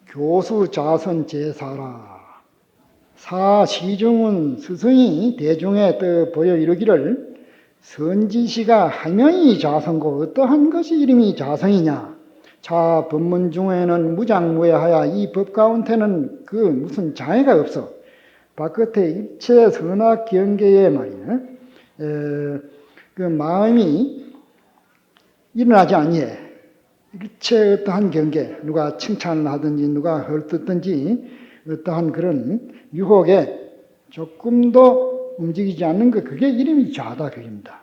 교수 자선 제사라. 사시중은 스승이 대중에 떠 보여 이르기를 선지시가 하명이 자성고 어떠한 것이 이름이 자성이냐. 자 법문 중에는 무장무예하여 이 법 가운데는 그 무슨 장애가 없어. 바깥에 일체 선악 경계에 말이야. 그 마음이 일어나지 아니해. 일체 어떠한 경계, 누가 칭찬을 하든지 누가 헐뜯든지 어떠한 그런 유혹에 조금도 움직이지 않는 것, 그게 이름이 자다 그입니다.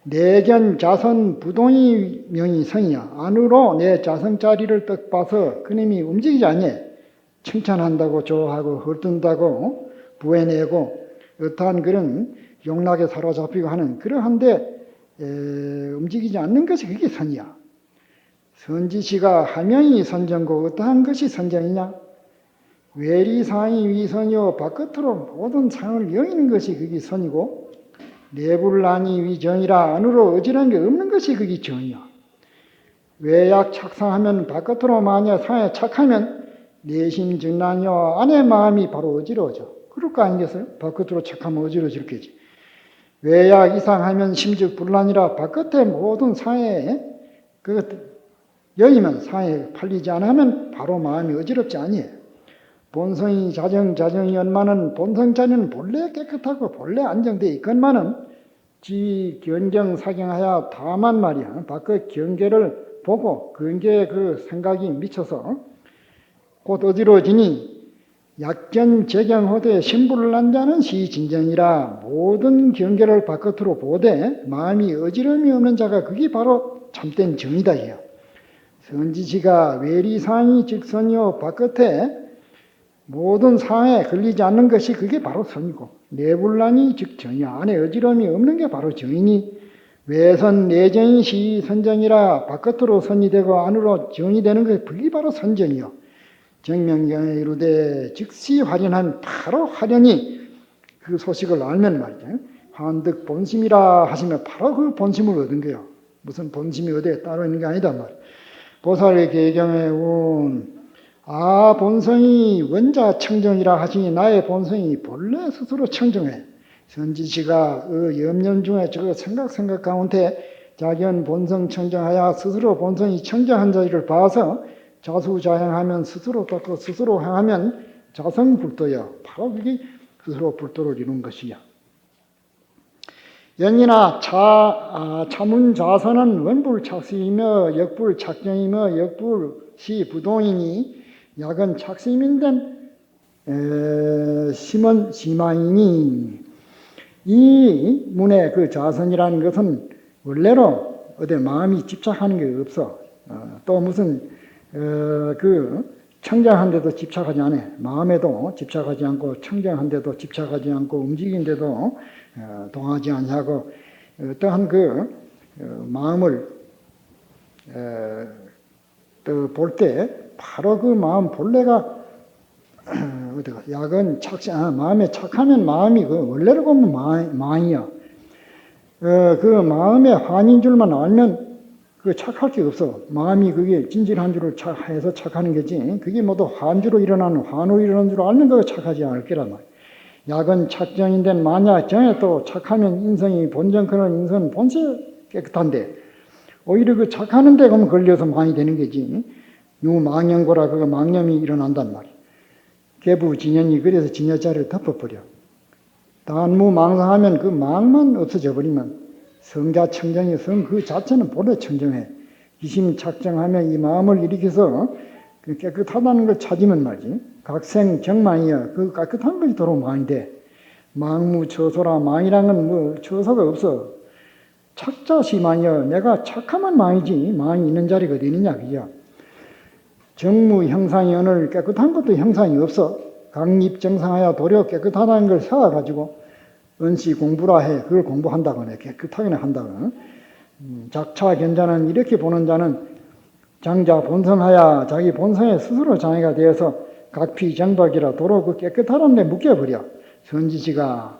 내견 자선 부동이 명이 성이야. 안으로 내 자성자리를 떡 봐서 그놈이 움직이지 않니. 칭찬한다고 좋아하고 헐뜯는다고 부해내고 어떠한 그런 용락에 사로잡히고 하는 그러한데 움직이지 않는 것이 그게 선이야. 선지시가 하명이 선정고 어떠한 것이 선정이냐? 외리상이 위선이요 바깥으로 모든 상을 여의는 것이 그게 선이고 내불란이 위정이라 안으로 어지러운 게 없는 것이 그게 정이야. 외약 착상하면 바깥으로 만약 상에 착하면 내심 정난이요 안의 마음이 바로 어지러워져. 그럴 거 아니겠어요? 바깥으로 착하면 어지러워질 거지. 외약 이상하면 심즉 불란이라 바깥에 모든 상에 그 여의면 상에 팔리지 않으면 바로 마음이 어지럽지 아니에요. 본성이 자정이 연마는 본성자는 본래 깨끗하고 본래 안정되어 있건만은 지 견경사경하여 다만 말이야 바깥 경계를 보고 경계에 그 생각이 미쳐서 곧 어지러워지니 약견 재경호대 신부를 난 자는 시진정이라 모든 경계를 바깥으로 보되 마음이 어지러움이 없는 자가 그게 바로 참된 정이다 해요. 선지시가 외리상이 직선이요 바깥에 모든 상에 걸리지 않는 것이 그게 바로 선이고 내불란이 즉 정이야. 안에 어지러움이 없는 게 바로 정이니 외선 내정이 시선정이라 바깥으로 선이 되고 안으로 정이 되는 게 그게 바로 선정이요. 정명경에 이르되 즉시 활연한 바로 활연이 그 소식을 알면 말이죠. 한득 본심이라 하시면 바로 그 본심을 얻은 거예요. 무슨 본심이 어디에 따로 있는 게 아니다 말이에요. 보살의 계경에 온 본성이 원자 청정이라 하시니 나의 본성이 본래 스스로 청정해. 선지시가 염려 중에 저 생각 가운데 자견 본성 청정하여 스스로 본성이 청정한 자리를 봐서 자수자행하면 스스로 닦고 스스로 행하면 자성불도여. 바로 그게 스스로 불도를 이룬 것이야. 연이나 차문자선은 원불착시이며 역불착정이며 역불시부동이니 약은 착시민된 심은 심화이니 이 문의 그 자선이라는 것은 원래로 어디 마음이 집착하는 게 없어. 또 무슨 그 청정한 데도 집착하지 않아. 마음에도 집착하지 않고 청정한 데도 집착하지 않고 움직인 데도 동하지 않냐고 어떠한 그 마음을 볼 때 바로 그 마음 본래가 어디가 약은 마음에 착하면 마음이 그 원래로 보면 망이야. 그 마음의 환인 줄만 알면 그 착할 게 없어. 마음이 그게 진실한 줄을 해서 착하는 거지. 그게 모두 환주로 일어나는 환으로 일어나는 줄 알면 그거 착하지 않을 거란 말이야. 약은 착정인데 만약 정에 또 착하면 인성이 본정크는 인성은 본체 깨끗한데 오히려 그 착하는 데 가면 걸려서 망이 되는 거지. 유망연고라 그거 망념이 일어난단 말이야. 개부진연이 그래서 진여자를 덮어버려. 단무망상하면 그 망만 없어져 버리면 성자 청정의 성 그 자체는 본래 청정해. 기심 착정하면 이 마음을 일으켜서 그 깨끗하다는 걸 찾으면 말이지. 각생 정망이야. 그 깨끗한 것이 도로 망이 돼. 망무처소라 망이란 건 뭐 처소가 없어. 착자시망이야. 내가 착하면 망이지. 망이 있는 자리가 어디 있느냐 그야. 정무 형상이 오늘 깨끗한 것도 형상이 없어. 강립정상하여 도려 깨끗하다는 걸 세워가지고 은시 공부라 해. 그걸 공부한다거나 깨끗하게 한다거나. 작차 견자는 이렇게 보는 자는 장자 본성하여 자기 본성에 스스로 장애가 되어서 각피 정박이라 도로 그 깨끗하다는 데 묶여버려. 선지시가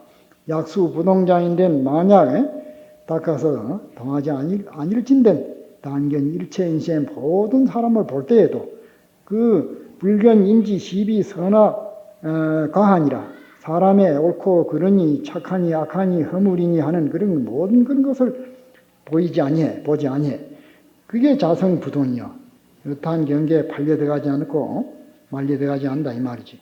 약수 부동장인데 만약 닦아서 동하지 아닐진된 단견 일체 인생 모든 사람을 볼 때에도 그 불견, 인지, 시비, 선악, 가하니라. 사람의 옳고 그러니 착하니 악하니 허물이니 하는 그런 모든 그런 것을 보지 아니해. 그게 자성부동이요. 어떠한 경계에 팔려들어가지 않고 말려들어가지 않는다 이 말이지.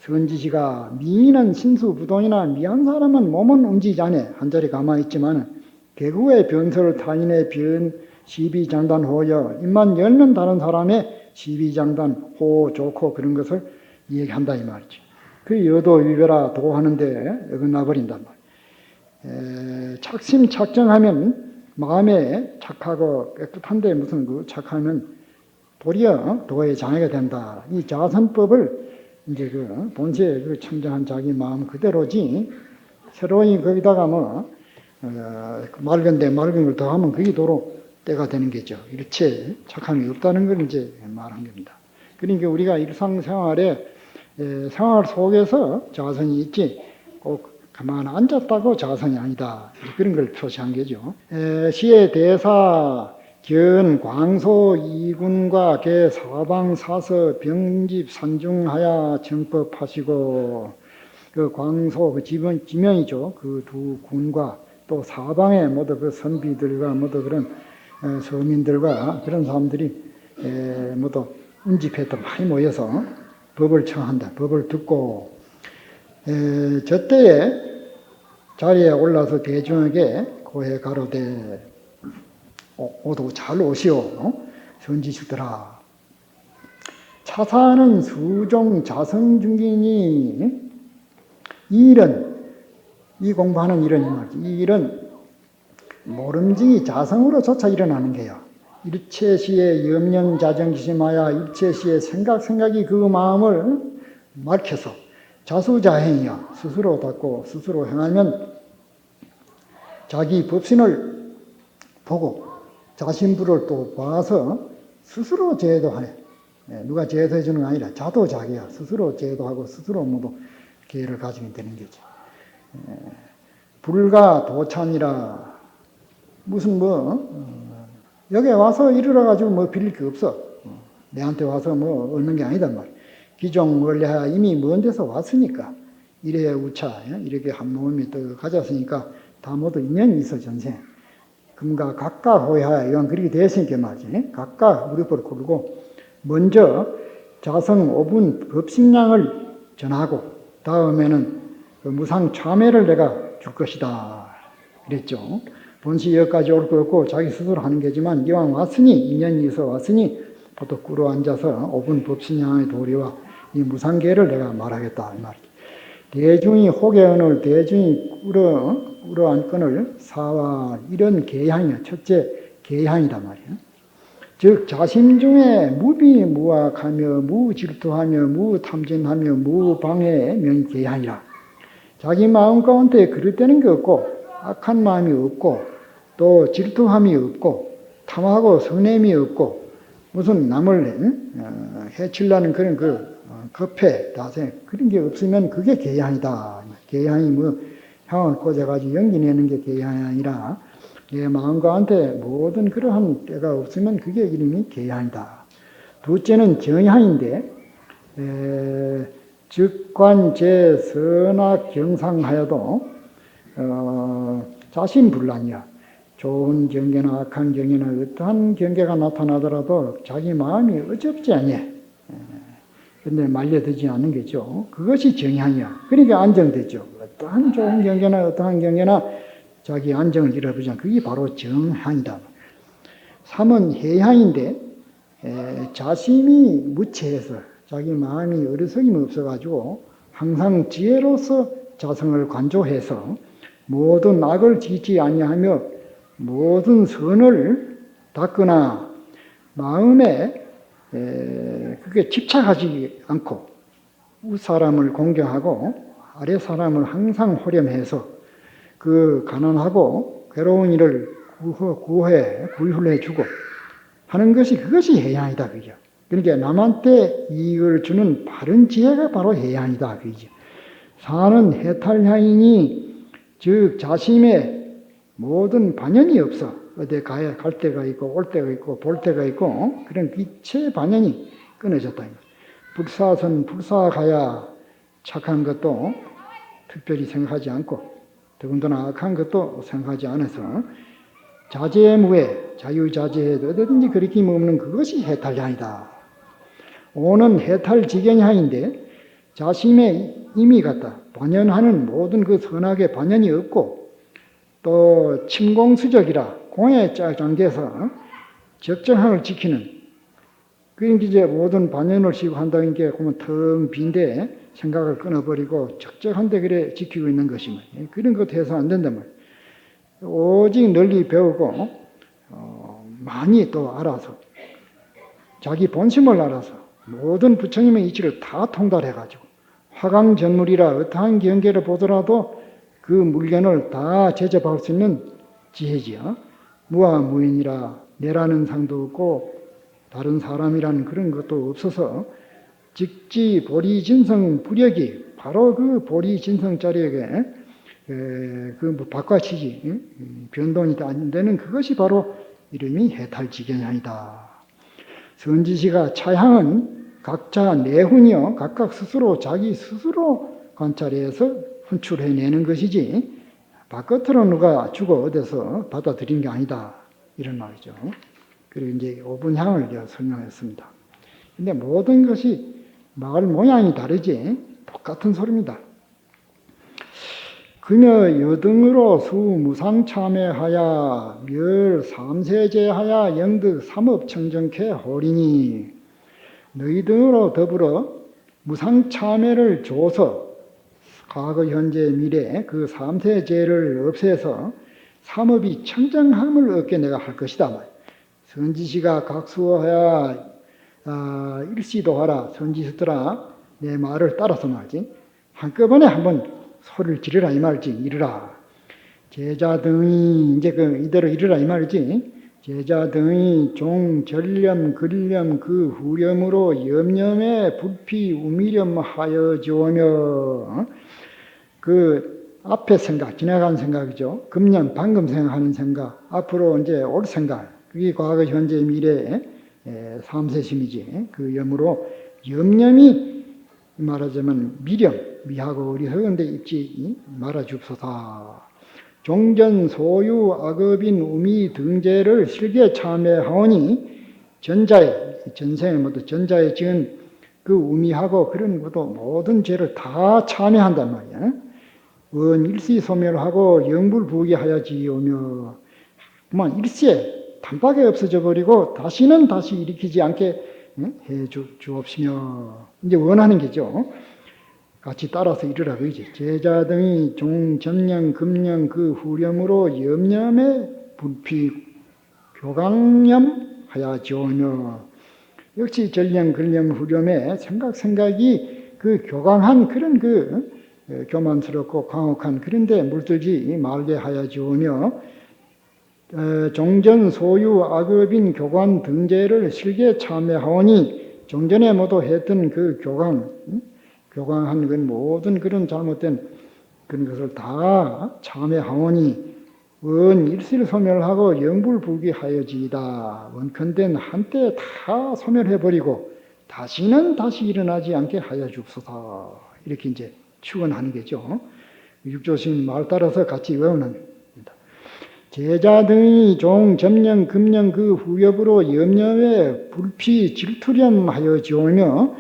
선지시가 미인은 신수부동이나 미한 사람은 몸은 움직이지 않아. 한자리 가만히 있지만 개구의 변설 타인의 변 시비장단 호여 입만 열면 다른 사람의 시비장단 호 좋고 그런 것을 얘기한다 이 말이지. 그 여도 위배라 도하는데 어긋나 버린단 말이야. 착심착정하면 마음에 착하고 깨끗한데 무슨 그 착하면 도리어 도에 장애가 된다. 이 자선법을 이제 그 본세에 그 청정한 자기 마음 그대로지 새로이 거기다가 맑은 걸 더하면 그게 도로 때가 되는 거죠. 일체 착함이 없다는 걸 이제 말한 겁니다. 그러니까 우리가 일상생활에 생활 속에서 자선이 있지 꼭 가만 앉았다고 자선이 아니다. 그런 걸 표시한 거죠. 시의 대사 견 광소 이군과 개 사방 사서 병집 산중하야 정법하시고 그 광소 그 지명이죠. 그 두 군과 또 사방에 모두 그 선비들과 모두 그런 서민들과 그런 사람들이 모두 운집해도 많이 모여서 법을 청한다. 법을 듣고 저 때에 자리에 올라서 대중에게 고해 가로되 오도 잘 오시오. 선지식들아. 차사는 수종 자성중기니 이 일은 이 공부하는 일은 이 말이지. 이 일은 모름지기 자성으로조차 일어나는 게요. 일체시에 염령자정지심하여 일체시에 생각이 그 마음을 막혀서 자수자행이요. 스스로 닦고 스스로 행하면 자기 법신을 보고 자신부를 또 봐서 스스로 제도하네. 누가 제도해 주는 게 아니라 자도자기야. 스스로 제도하고 스스로 모두 기회를 가지게 되는 거죠. 불가 도참이라 무슨 여기 와서 이르러 가지고 빌릴 게 없어. 내한테 와서 얻는 게 아니단 말이야. 기종 원래야 이미 먼 데서 왔으니까 이래 우차 이렇게 한 몸이 또 가졌으니까 다 모두 인연이 있어 전생. 금가 각각 호야야 이건 그렇게 됐으니까 말이지. 각각 우리 법을 고르고 먼저 자성 5분 법식량을 전하고 다음에는 그 무상 참회를 내가 줄 것이다. 그랬죠. 본시 여기까지 올 거였고 자기 스스로 하는 게지만 이왕 왔으니 인연이 있어 왔으니 보통 꿇어 앉아서 5분 법신양의 도리와 이 무상계를 내가 말하겠다 이 말이죠. 대중이 혹의언을 대중이 꿇어 앉건을 사와 이런 계향이야. 첫째 계향이다 말이야. 즉 자심 중에 무비무악하며 무질투하며 무탐진하며 무방해 명계향이라. 자기 마음 가운데 그릇되는 게 없고 악한 마음이 없고 또 질투함이 없고 탐하고 성냄이 없고 무슨 남을 해치려는 그런 급해 다생 그런 게 없으면 그게 계향이다. 계향이 향을 꽂아가지고 연기 내는 게 계향이 아니라 내 마음 가운데 모든 그러한 때가 없으면 그게 이름이 계향이다. 둘째는 정향인데 즉관제 선악 경상하여도 자신불란이야. 좋은 경계나 악한 경계나 어떠한 경계가 나타나더라도 자기 마음이 어렵지 않냐. 근데 말려들지 않는 거죠. 그것이 정향이야. 그러니까 안정되죠. 어떠한 좋은 경계나 어떠한 경계나 자기 안정을 잃어버리지 않고 그게 바로 정향이다. 3은 해향인데 자심이 무체해서 자기 마음이 어리석임이 없어가지고 항상 지혜로서 자성을 관조해서 모든 악을 짓지 아니하며 모든 선을 닦거나 마음에 그게 집착하지 않고 윗사람을 공경하고 아랫사람을 항상 호렴해서 그 가난하고 괴로운 일을 구휼해주고 하는 것이 그것이 해양이다 그죠. 그러니까 남한테 이익을 주는 바른 지혜가 바로 해양이다 그죠. 사는 해탈향이니 즉 자신의 모든 반연이 없어. 어디 갈 때가 있고 올 때가 있고 볼 때가 있고 그런 기체 반연이 끊어졌다. 불사선 불사가야 착한 것도 특별히 생각하지 않고 더군다나 악한 것도 생각하지 않아서 자제무해 자유자재해도 어디든지 거리낌 없는 그것이 해탈량이다. 오는 해탈지견향인데 자신의 임의 같다. 반연하는 모든 그 선악의 반연이 없고 또 침공수적이라 공에 짱돼서 적정함을 지키는 그러니까 이제 모든 반연을 시고 한다는 게 그러면 텅 빈데 생각을 끊어버리고 적적한데 그래 지키고 있는 것이면 그런 것 해서 안 된단 말이에요. 오직 널리 배우고 많이 또 알아서 자기 본심을 알아서 모든 부처님의 이치를 다 통달해가지고 화강전물이라 어떠한 경계를 보더라도 그 물견을 다 제접할 수 있는 지혜지요. 무아무인이라 내라는 상도 없고 다른 사람이라는 그런 것도 없어서 직지 보리진성 부력이 바로 그 보리진성자력에 그 바깥이지 변동이 안 되는 그것이 바로 이름이 해탈지견향이다. 선지시가 차향은 각자 내훈이요 각각 스스로 자기 스스로 관찰해서 분출해내는 것이지 바깥으로 누가 주고 얻어서 받아들인 게 아니다 이런 말이죠. 그리고 이제 오분향을 설명했습니다. 근데 모든 것이 말 모양이 다르지 똑같은 소리입니다. 그녀 여등으로 수무상참회하야 멸 삼세제하야 영득 삼업청정케 호리니 너희 등으로 더불어 무상참회를 줘서 과거 현재 미래 그 삼세제를 없애서 삼업이 청정함을 얻게 내가 할 것이다. 선지시가 각수하야 일시도 하라. 선지스들아 내 말을 따라서 말지. 한꺼번에 한번 소리를 지르라 이 말이지. 이르라. 제자 등이 이제 이대로 이르라 이 말이지. 제자 등이 종 전념 근념 그 후렴으로 염념에 불피 우미렴 하여지오며 그 앞에 생각 지나간 생각이죠. 금년 방금 생각하는 생각 앞으로 이제 올 생각 그게 과거 현재 미래의 삼세심이지. 그 염으로 염념이 말하자면 미렴 미하고 어리석은데 있지 말아 줍소서. 종전 소유 악업인 우미 등재를 실게 참회하오니 전자에 전생에 모두 전자에 지은 그 우미하고 그런 것도 모든 죄를 다 참회한단 말이야. 원 일시 소멸하고 영불부기하여지오며 그만 일시에 단박에 없어져 버리고 다시는 다시 일으키지 않게 해 주옵시며 이제 원하는 게죠. 같이 따라서 이르라 그러지. 제자 등이 종, 점령, 금령 그 후렴으로 염념에 불피 교강념 하야지오며 역시 전령, 근령, 후렴에 생각이 그 교강한 그런 그 교만스럽고 광혹한 그런데 물들지 말게 하야지오며 종전 소유 악업인 교관 등재를 실게 참회하오니 종전에 모두 했던 그 교광한 그 모든 그런 잘못된 그런 것을 다 참회하오니 원 일시를 소멸하고 영불불기하여지이다. 원컨대 한때 다 소멸해버리고 다시는 다시 일어나지 않게 하여 줍소서. 이렇게 이제 축원하는 거죠. 육조심 말 따라서 같이 외우는 겁니다. 제자 등이 종, 점령, 금령 그 후엽으로 염려에 불피 질투렴 하여지오며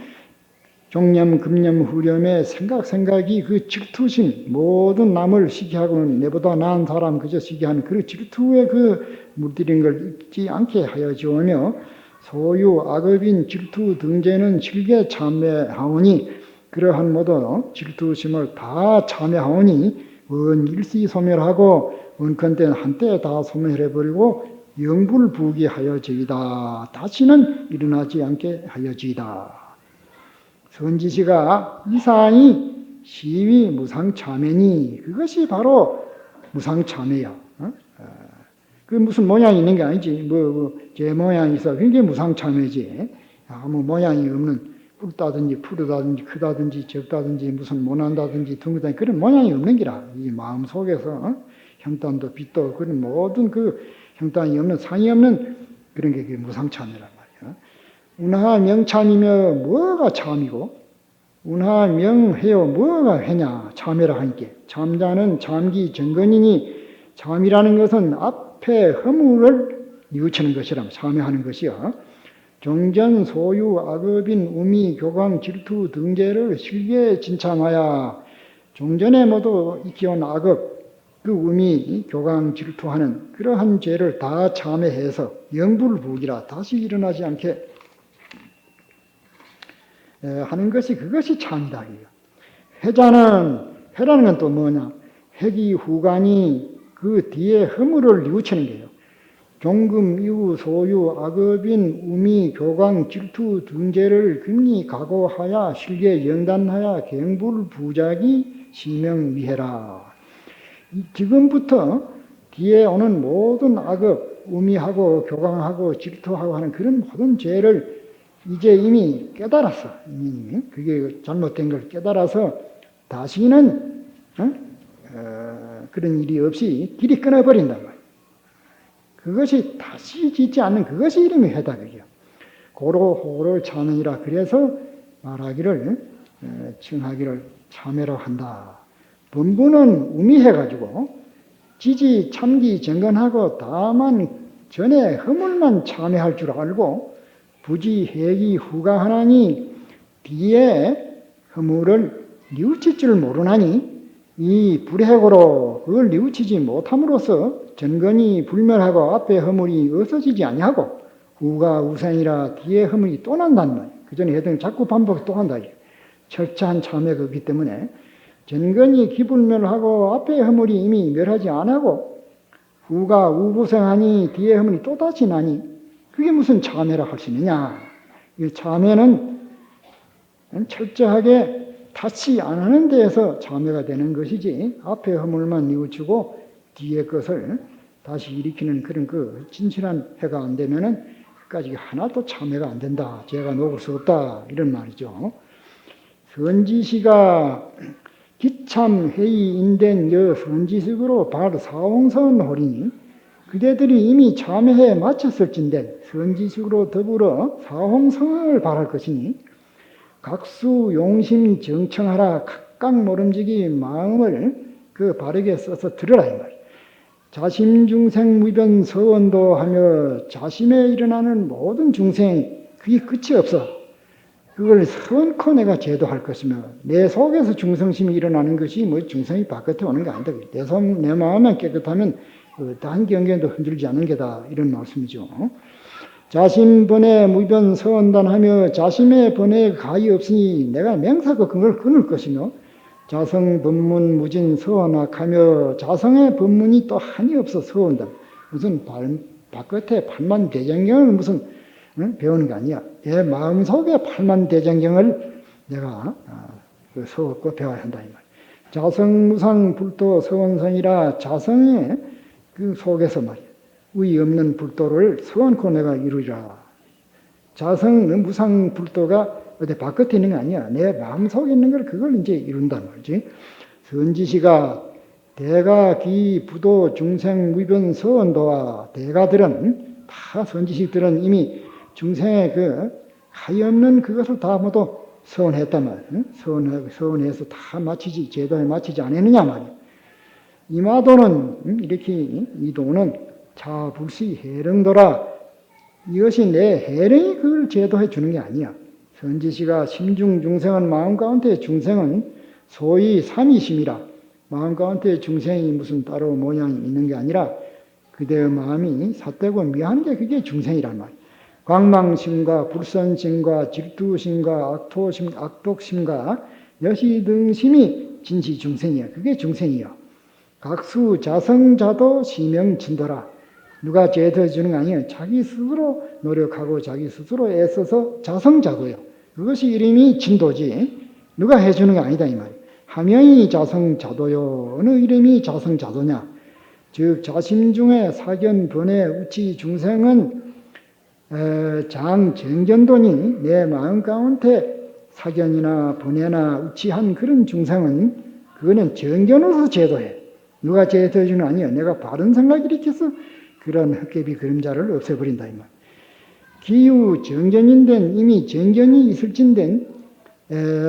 종념, 금념, 후렴의 생각이 그 질투심, 모든 남을 시기하고는 내보다 나은 사람 그저 시기하는 그 질투에 그 물들인 걸 잊지 않게 하여지오며 소유, 악업인 질투 등재는 실게 참회하오니 그러한 모두 질투심을 다 참회하오니 원 일시 소멸하고 원컨대 한때 다 소멸해버리고 영불부기하여지이다. 다시는 일어나지 않게 하여지이다. 선지시가 이상이 시위 무상참회니 그것이 바로 무상참회야. 그 무슨 모양이 있는 게 아니지. 제 모양이 있어. 그게 무상참회지. 아무 모양이 없는 굵다든지 푸르다든지 크다든지 적다든지 무슨 모난다든지 둥그다든지 그런 모양이 없는 기라. 이 마음 속에서 형단도 빛도 그런 모든 그 형단이 없는 상이 없는 그런 게 무상참회란 말이야. 운하명참이며 뭐가 참이고 운하명해요 뭐가 해냐 참회라 하니까 참자는 참기 정건이니 참이라는 것은 앞에 허물을 뉘우치는 것이라 참회하는 것이요. 종전 소유 악업인 우미 교광 질투 등재를 실기에 진참하여 종전에 모두 익혀온 악업 그 우미 교광 질투하는 그러한 죄를 다 참회해서 영불부기라 다시 일어나지 않게 하는 것이 그것이 참이다. 해라는 건 또 뭐냐? 해기 후간이 그 뒤에 허물을 뉘우치는 거예요. 종금 이후 소유 악업인 우미 교광 질투 등재를 금리 각오하여 실계 영단하여 경불 부작이 시명위해라. 지금부터 뒤에 오는 모든 악업, 우미하고 교광하고 질투하고 하는 그런 모든 죄를 이제 이미 깨달았어. 이미 그게 잘못된 걸 깨달아서 다시는 그런 일이 없이 길이 끊어버린단 말이야. 그것이 다시 짓지 않는 그것이 이름이 해다 그게요. 고로호를 참으니라. 그래서 말하기를 칭하기를 참회로 한다. 본부는 우미해가지고 지지 참기 정건하고 다만 전에 허물만 참회할 줄 알고 부지 해기 후가 하나니 뒤에 허물을 뉘우칠 줄 모르나니 이 불해고로 그걸 뉘우치지 못함으로써 전건이 불멸하고 앞에 허물이 없어지지 아니하고 후가 우생이라 뒤에 허물이 또 난단 말이에요. 그 전에 했던 자꾸 반복 또 한다. 철저한 참회가 없기 때문에 전건이 기불멸하고 앞에 허물이 이미 멸하지 않고 후가 우부생하니 뒤에 허물이 또다시 나니 그게 무슨 참회라 할 수 있느냐. 이 참회는 철저하게 다시 안 하는 데에서 참회가 되는 것이지 앞에 허물만 뉘우치고 뒤에 것을 다시 일으키는 그런 그 진실한 회가 안 되면은 끝까지 하나도 참회가 안 된다. 죄가 녹을 수 없다. 이런 말이죠. 선지시가 기참회의 인된 여 선지식으로 발 사홍선 홀이니 그대들이 이미 참회에 마쳤을진데 선지식으로 더불어 사홍성을 발할 것이니 각수 용심 정청하라 각각 모름지기 마음을 그 바르게 써서 들으라 이 말이에요. 자심 중생 무변 서원도 하며 자심에 일어나는 모든 중생 그게 끝이 없어. 그걸 선코 내가 제도할 것이며 내 속에서 중성심이 일어나는 것이 뭐 중성이 바깥에 오는 게 아니다. 내 마음만 깨끗하면 단 경계도 흔들지 않는 게다 이런 말씀이죠. 자심 번에 무변 서원단하며 자심의 번에 가히 없으니 내가 맹사고 그걸 끊을 것이며 자성 법문 무진 서원악하며 자성의 법문이 또 한이 없어 서원단 무슨 바깥에 팔만대장경을 무슨 배우는 게 아니야. 내 마음속에 팔만대장경을 내가 서얻고 배워야 한다 이 말. 자성무상 불도 서원성이라 자성의 그 속에서 말이야. 의 없는 불도를 서원코 내가 이루리라. 자성 무상 불도가 어디 바깥에 있는 게 아니야. 내 마음속에 있는 걸 그걸 이제 이룬단 말이지. 선지시가 대가 기 부도 중생 무변 서원도와 대가들은 다 선지식들은 이미 중생의 그 하염없는 그것을 다 모두 서원했단 말이야. 서원해서 다 마치지 제도에 마치지 않았느냐 말이야. 이마도는 이렇게 이도는 자불시 해령도라 이것이 내 해령이 그걸 제도해 주는 게 아니야. 선지시가 심중 중생은 마음 가운데 중생은 소위 삼위심이라 마음 가운데 중생이 무슨 따로 모양이 있는 게 아니라 그대의 마음이 삿되고 미한 게 그게 중생이란 말이야. 광망심과 불선심과 질투심과 악독심과 여시 등심이 진시 중생이야. 그게 중생이야. 각수 자성자도 시명진도라. 누가 제도해 주는 게 아니에요. 자기 스스로 노력하고 자기 스스로 애써서 자성자도요. 그것이 이름이 진도지 누가 해주는 게 아니다 이 말이에요. 하명이 자성자도요. 어느 이름이 자성자도냐. 즉 자심 중에 사견 번외 우치 중생은 장정견도니 내 마음 가운데 사견이나 번외나 우치한 그런 중생은 그거는 정견으로서 제도해. 누가 제도해 주는 거 아니에요. 내가 바른 생각 일으켜서 그런 헛개비 그림자를 없애버린다 이 말. 기후 정견인된 이미 정견이 있을진된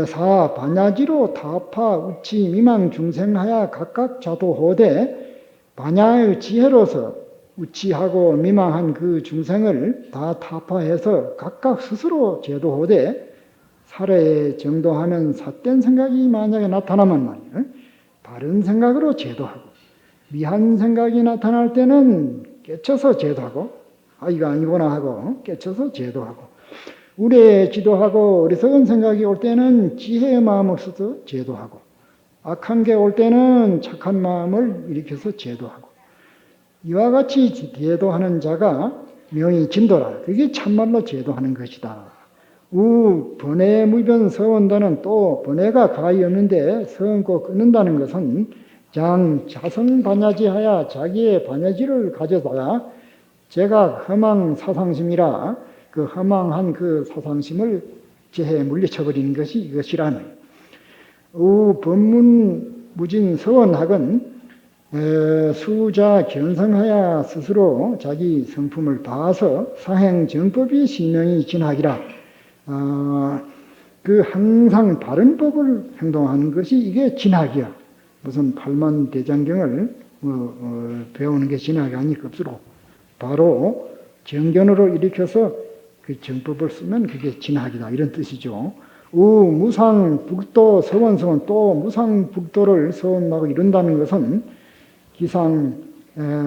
사 반야지로 타파 우치 미망 중생하야 각각 자도호되 반야의 지혜로서 우치하고 미망한 그 중생을 다 타파해서 각각 스스로 제도호되 살에 정도하는 삿된 생각이 만약에 나타나면 말이에요. 바른 생각으로 제도하고 미한 생각이 나타날 때는 깨쳐서 제도하고 이거 아니구나 하고 깨쳐서 제도하고 우레 지도하고 어리석은 생각이 올 때는 지혜의 마음을 써서 제도하고 악한 게 올 때는 착한 마음을 일으켜서 제도하고 이와 같이 제도하는 자가 명이 진도라. 그게 참말로 제도하는 것이다. 번외 무변 서원다는 또 번외가 가히 없는데 서원고 끊는다는 것은 자성 반야지하야 자기의 반야지를 가져다가 제가 허망 사상심이라 그 허망한 그 사상심을 제해 물리쳐버리는 것이 이것이라는 법문 무진 서원학은 수자 견성하야 스스로 자기 성품을 봐서 사행 정법이 신명이 진학이라 그 항상 바른 법을 행동하는 것이 이게 진학이야. 무슨 팔만대장경을 배우는 게 진학이 아니겠으로 바로 정견으로 일으켜서 그 정법을 쓰면 그게 진학이다 이런 뜻이죠. 무상북도 서원성은 또 무상북도를 서원하고 이룬다는 것은 기상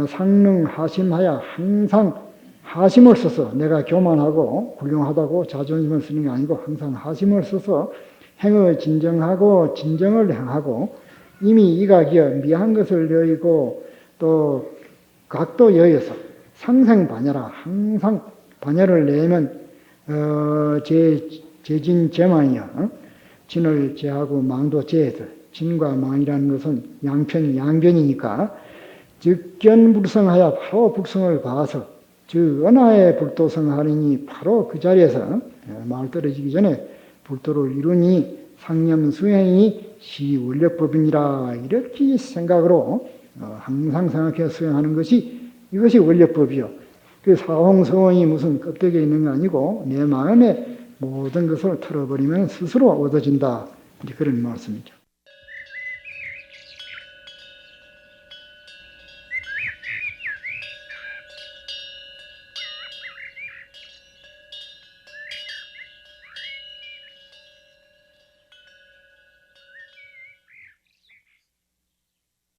상능하심하야 항상 하심을 써서 내가 교만하고 훌륭하다고 자존심을 쓰는 게 아니고 항상 하심을 써서 행을 진정하고 진정을 행하고 이미 이각이여 미한 것을 여의고 또 각도 여여서 상생 반야라 항상 반야를 내면 제진 제망이여 진을 제하고 망도 제해서 진과 망이라는 것은 양변이니까 즉견불성하여 바로 북성을 봐서 즉 은하에 불도성하리니 바로 그 자리에서 마을 떨어지기 전에 불도를 이루니 상념 수행이 시원력법이니라 이렇게 생각으로 항상 생각해서 수행하는 것이 이것이 원력법이요. 그 사홍서원이 무슨 껍데기에 있는 게 아니고 내 마음에 모든 것을 털어버리면 스스로 얻어진다. 이제 그런 말씀이죠.